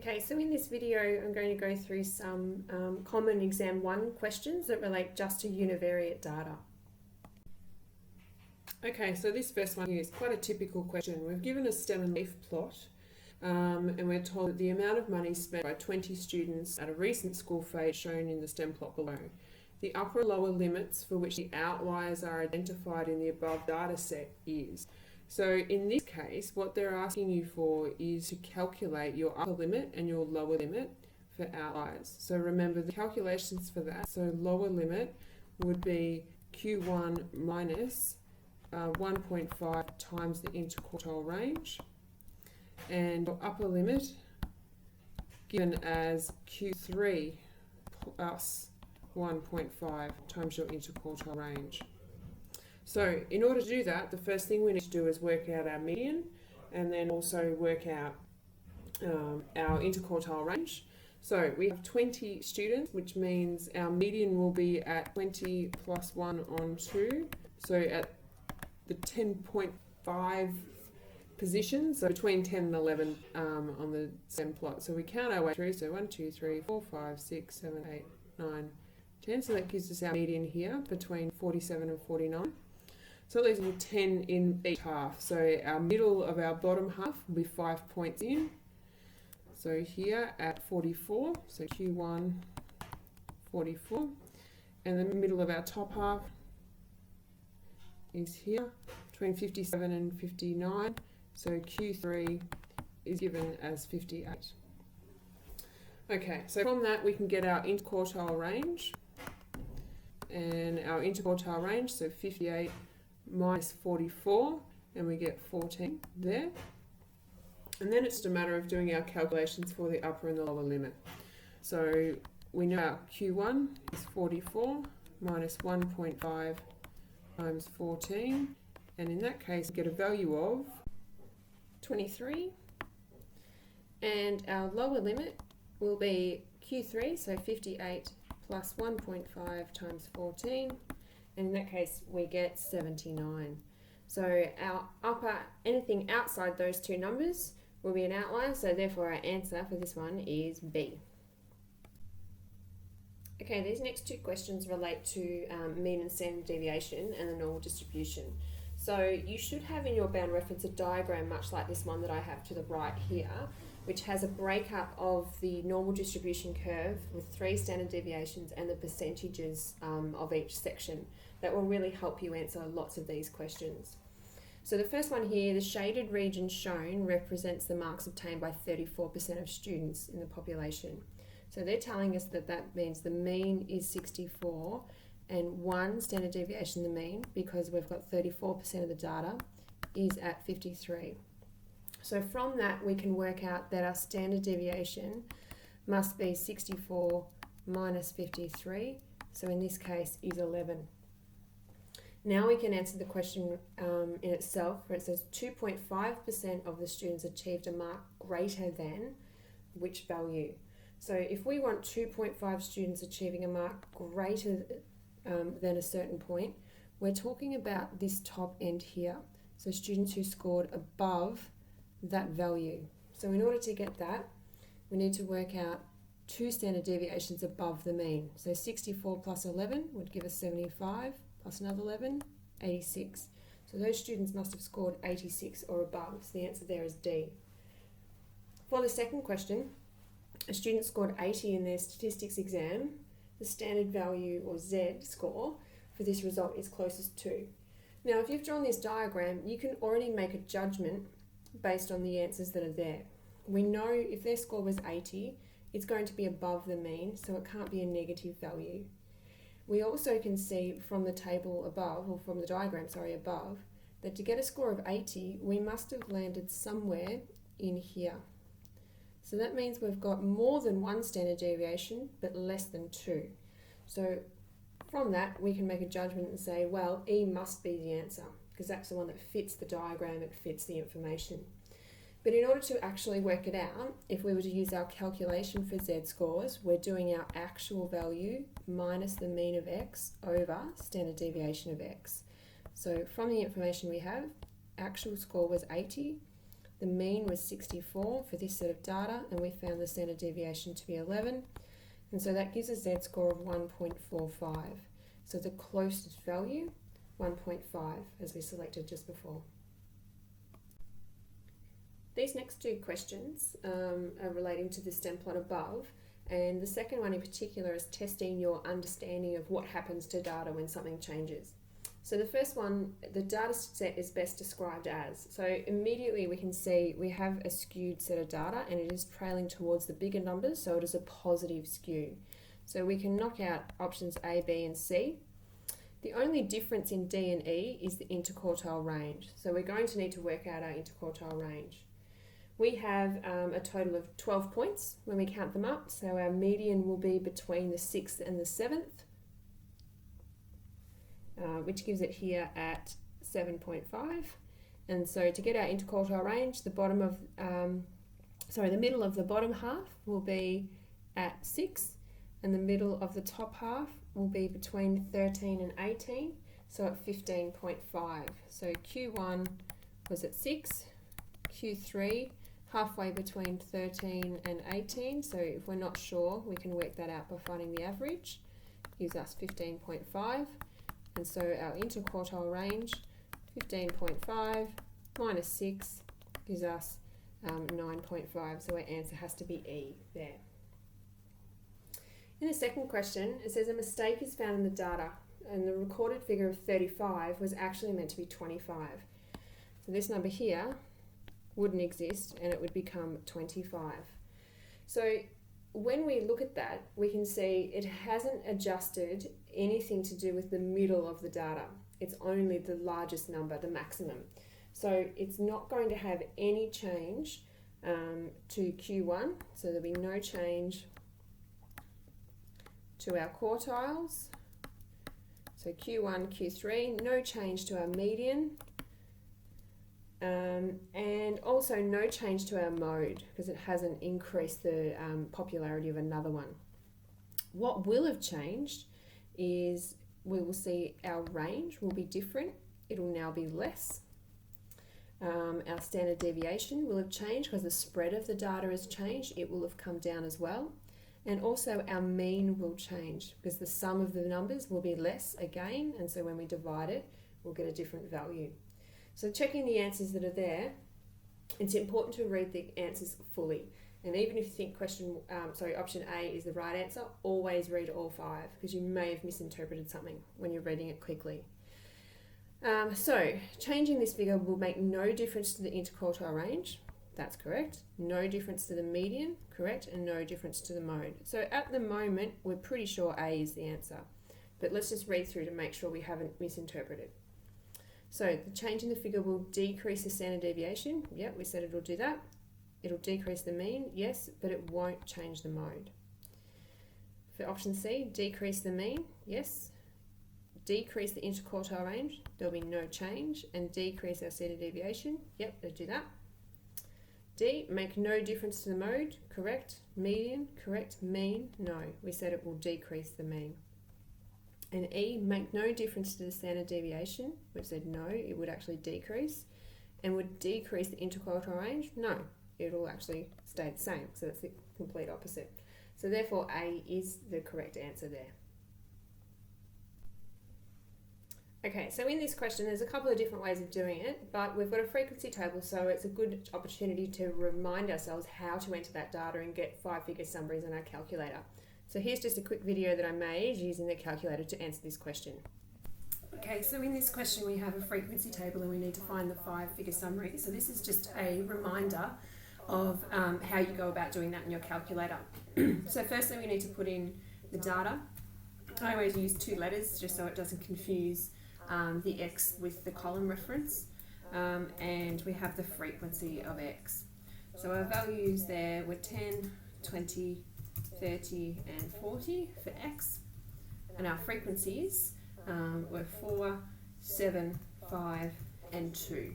Okay, so in this video I'm going to go through some common exam 1 questions that relate just to univariate data. Okay, so this first one here is quite a typical question. We've given a stem and leaf plot and we're told that the amount of money spent by 20 students at a recent school fair is shown in the stem plot below. The upper and lower limits for which the outliers are identified in the above data set is. So in this case, what they're asking you for is to calculate your upper limit and your lower limit for outliers. So remember the calculations for that. So lower limit would be Q1 minus 1.5 times the interquartile range, and your upper limit given as Q3 plus 1.5 times your interquartile range. So in order to do that, the first thing we need to do is work out our median and then also work out our interquartile range. So we have 20 students, which means our median will be at 20 plus 1 on 2. So at the 10.5 position, so between 10 and 11 on the stem plot. So we count our way through, so 1, 2, 3, 4, 5, 6, 7, 8, 9, 10. So that gives us our median here between 47 and 49. So that leaves 10 in each half. So our middle of our bottom half will be 5 points in. So here at 44, so Q1, 44. And the middle of our top half is here, between 57 and 59. So Q3 is given as 58. Okay, so from that we can get our interquartile range. And our interquartile range, so 58 minus 44, and we get 14 there. And then it's just a matter of doing our calculations for the upper and the lower limit. So we know our Q1 is 44 minus 1.5 times 14, and in that case we get a value of 23. And our lower limit will be Q3, so 58 plus 1.5 times 14, and in that case we get 79. So our upper, anything outside those two numbers will be an outlier, so therefore our answer for this one is B. Okay, these next two questions relate to mean and standard deviation and the normal distribution. So you should have in your bound reference a diagram much like this one that I have to the right here, which has a breakup of the normal distribution curve with 3 standard deviations and the percentages of each section. That will really help you answer lots of these questions. So the first one here, the shaded region shown represents the marks obtained by 34% of students in the population. So they're telling us that that means the mean is 64 and 1 standard deviation the mean, because we've got 34% of the data is at 53. So from that we can work out that our standard deviation must be 64 minus 53, so in this case is 11. Now we can answer the question in itself, where it says 2.5% of the students achieved a mark greater than which value. So if we want 2.5 students achieving a mark greater than a certain point, we're talking about this top end here. So students who scored above that value. So in order to get that, we need to work out 2 standard deviations above the mean. So 64 plus 11 would give us 75, plus another 11, 86. So those students must have scored 86 or above. So the answer there is D. For the second question, a student scored 80 in their statistics exam. The standard value, or Z score, for this result is closest to. Now if you've drawn this diagram, you can already make a judgment based on the answers that are there. We know if their score was 80, it's going to be above the mean, so it can't be a negative value. We also can see from the table above, or from the diagram, above, that to get a score of 80, we must have landed somewhere in here. So that means we've got more than 1 standard deviation, but less than 2. So from that, we can make a judgment and say, well, E must be the answer, because that's the one that fits the diagram, it fits the information. But in order to actually work it out, if we were to use our calculation for Z scores, we're doing our actual value minus the mean of X over standard deviation of X. So from the information we have, actual score was 80, The mean was 64 for this set of data, and we found the standard deviation to be 11. And so that gives a z-score of 1.45. So the closest value, 1.5, as we selected just before. These next two questions are relating to the stem plot above, and the second one in particular is testing your understanding of what happens to data when something changes. So the first one, the data set is best described as. So immediately we can see we have a skewed set of data and it is trailing towards the bigger numbers, so it is a positive skew. So we can knock out options A, B and C. The only difference in D and E is the interquartile range. So we're going to need to work out our interquartile range. We have a total of 12 points when we count them up, so our median will be between the 6th and the 7th, which gives it here at 7.5. And so to get our interquartile range, the middle of the bottom half will be at 6, and the middle of the top half will be between 13 and 18, so at 15.5. So Q1 was at 6, Q3 halfway between 13 and 18, so if we're not sure we can work that out by finding the average, gives us 15.5, and so our interquartile range 15.5 minus 6 gives us 9.5, so our answer has to be E there. In the second question, it says a mistake is found in the data and the recorded figure of 35 was actually meant to be 25. So this number here wouldn't exist and it would become 25. So when we look at that, we can see it hasn't adjusted anything to do with the middle of the data. It's only the largest number, the maximum. So it's not going to have any change to Q1, so there'll be no change to our quartiles. So Q1, Q3, no change to our median, and also no change to our mode because it hasn't increased the popularity of another one. What will have changed is we will see our range will be different. It will now be less. Our standard deviation will have changed because the spread of the data has changed. It will have come down as well. And also our mean will change because the sum of the numbers will be less again, and so when we divide it, we'll get a different value. So checking the answers that are there, it's important to read the answers fully. And even if you think option A is the right answer, always read all 5 because you may have misinterpreted something when you're reading it quickly. So changing this figure will make no difference to the interquartile range. That's correct. No difference to the median, correct, and no difference to the mode. So at the moment, we're pretty sure A is the answer, but let's just read through to make sure we haven't misinterpreted. So the change in the figure will decrease the standard deviation. Yep, we said it'll do that. It'll decrease the mean, yes, but it won't change the mode. For option C, decrease the mean, yes. Decrease the interquartile range, there'll be no change, and decrease our standard deviation, yep, they'll do that. D, make no difference to the mode, correct. Median, correct. Mean, no. We said it will decrease the mean. And E, make no difference to the standard deviation. We said no, it would actually decrease. And would decrease the interquartile range? No, it'll actually stay the same. So that's the complete opposite. So therefore A is the correct answer there. Okay, so in this question, there's a couple of different ways of doing it, but we've got a frequency table, so it's a good opportunity to remind ourselves how to enter that data and get 5-figure summaries on our calculator. So here's just a quick video that I made using the calculator to answer this question. Okay, so in this question we have a frequency table and we need to find the 5-figure summary. So this is just a reminder of how you go about doing that in your calculator. So firstly we need to put in the data. I always use 2 letters just so it doesn't confuse the X with the column reference, and we have the frequency of X. So our values there were 10, 20, 30 and 40 for X, and our frequencies were 4, 7, 5 and 2.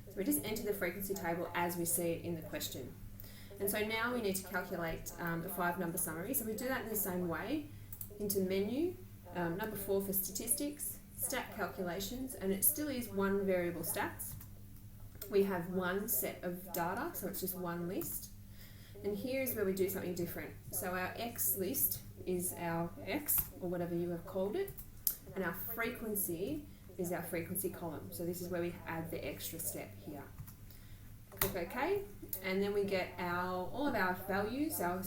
So we just enter the frequency table as we see it in the question. And so now we need to calculate the 5-number summary. So we do that in the same way, into menu, number 4 for statistics, stat calculations, and it still is 1 variable stats. we have one set of data, so it's just one list. And here is where we do something different. So our X list is our X, or whatever you have called it, and our frequency is our frequency column. So this is where we add the extra step here. Click OK, and then we get all of our values, our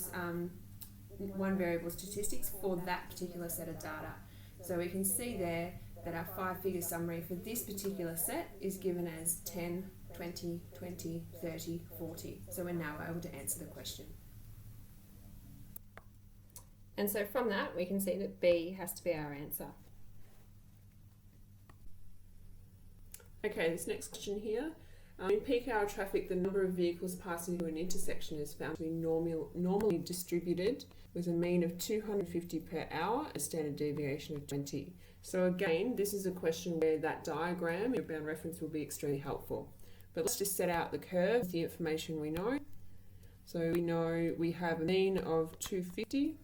one variable statistics for that particular set of data. So we can see there that our 5-figure summary for this particular set is given as 10, 20, 20, 30, 40. So we're now able to answer the question. And so from that, we can see that B has to be our answer. Okay, this next question here. In peak hour traffic, the number of vehicles passing through an intersection is found to be normally distributed with a mean of 250 per hour and a standard deviation of 20. So again, this is a question where that diagram, your bound reference, will be extremely helpful. But let's just set out the curve with the information we know. So we know we have a mean of 250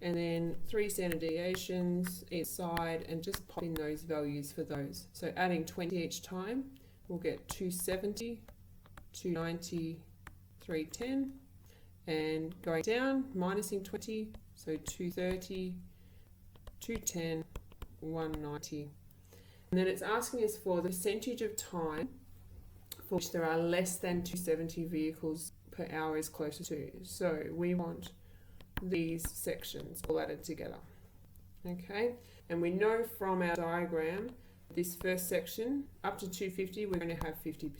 and then 3 standard deviations each side, and just pop in those values for those. So adding 20 each time, we'll get 270, 290, 310, and going down, minusing 20, so 230, 210, 190. And then it's asking us for the percentage of time for which there are less than 270 vehicles per hour is closer to. So we want these sections all added together. Okay, and we know from our diagram, this first section, up to 250, we're going to have 50.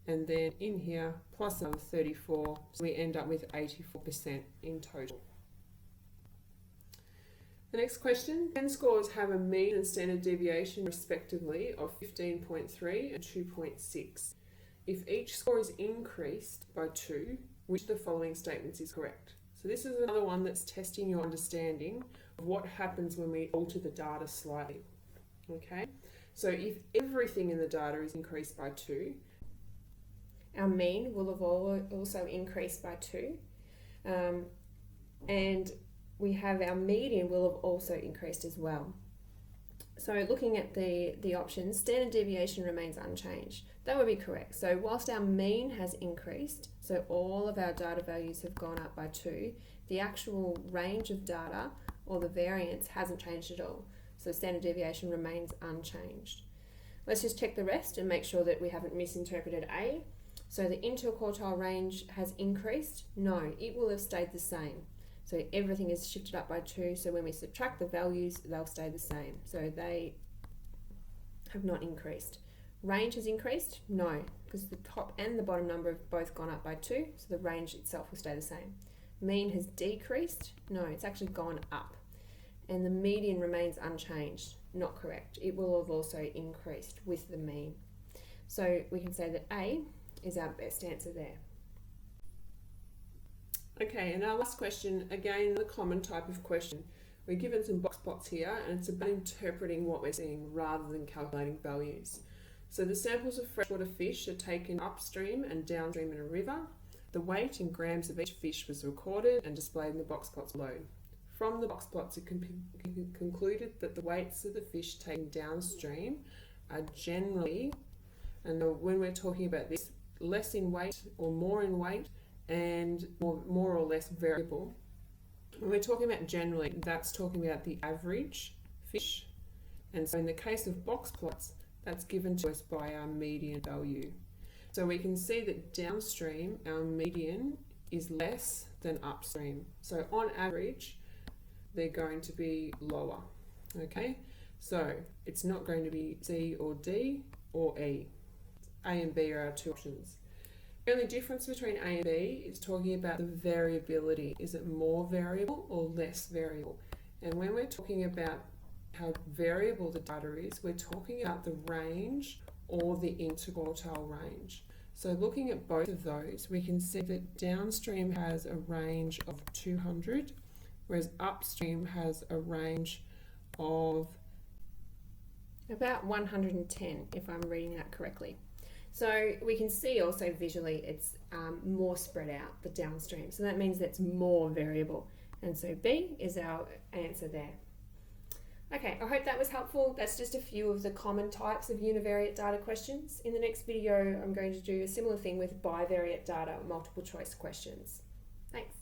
And then in here, plus another 34, so we end up with 84% in total. The next question, 10 scores have a mean and standard deviation respectively of 15.3 and 2.6. If each score is increased by 2, which of the following statements is correct? So this is another one that's testing your understanding of what happens when we alter the data slightly. Okay, so if everything in the data is increased by 2, our mean will have also increased by 2, and we have our median will have also increased as well. So looking at the options, standard deviation remains unchanged. That would be correct. So whilst our mean has increased, so all of our data values have gone up by 2, the actual range of data or the variance hasn't changed at all. So standard deviation remains unchanged. Let's just check the rest and make sure that we haven't misinterpreted A. So the interquartile range has increased? No, it will have stayed the same. So everything is shifted up by 2, so when we subtract the values, they'll stay the same. So they have not increased. Range has increased? No, because the top and the bottom number have both gone up by 2, so the range itself will stay the same. Mean has decreased? No, it's actually gone up. And the median remains unchanged. Not correct. It will have also increased with the mean. So we can say that A is our best answer there. Okay, and our last question, again, the common type of question. We're given some box plots here, and it's about interpreting what we're seeing rather than calculating values. So the samples of freshwater fish are taken upstream and downstream in a river. The weight in grams of each fish was recorded and displayed in the box plots below. From the box plots, it can be concluded that the weights of the fish taken downstream are generally, and when we're talking about this, less in weight or more in weight, and more or less variable. When we're talking about generally, that's talking about the average fish. And so in the case of box plots, that's given to us by our median value. So we can see that downstream, our median is less than upstream. So on average, they're going to be lower. Okay, so it's not going to be C or D or E. A and B are our two options. The only difference between A and B is talking about the variability. Is it more variable or less variable? And when we're talking about how variable the data is, we're talking about the range or the interquartile range. So looking at both of those, we can see that downstream has a range of 200, whereas upstream has a range of about 110, if I'm reading that correctly. So we can see also visually it's more spread out, the downstream. So that means that's more variable. And so B is our answer there. Okay, I hope that was helpful. That's just a few of the common types of univariate data questions. In the next video, I'm going to do a similar thing with bivariate data, multiple choice questions. Thanks.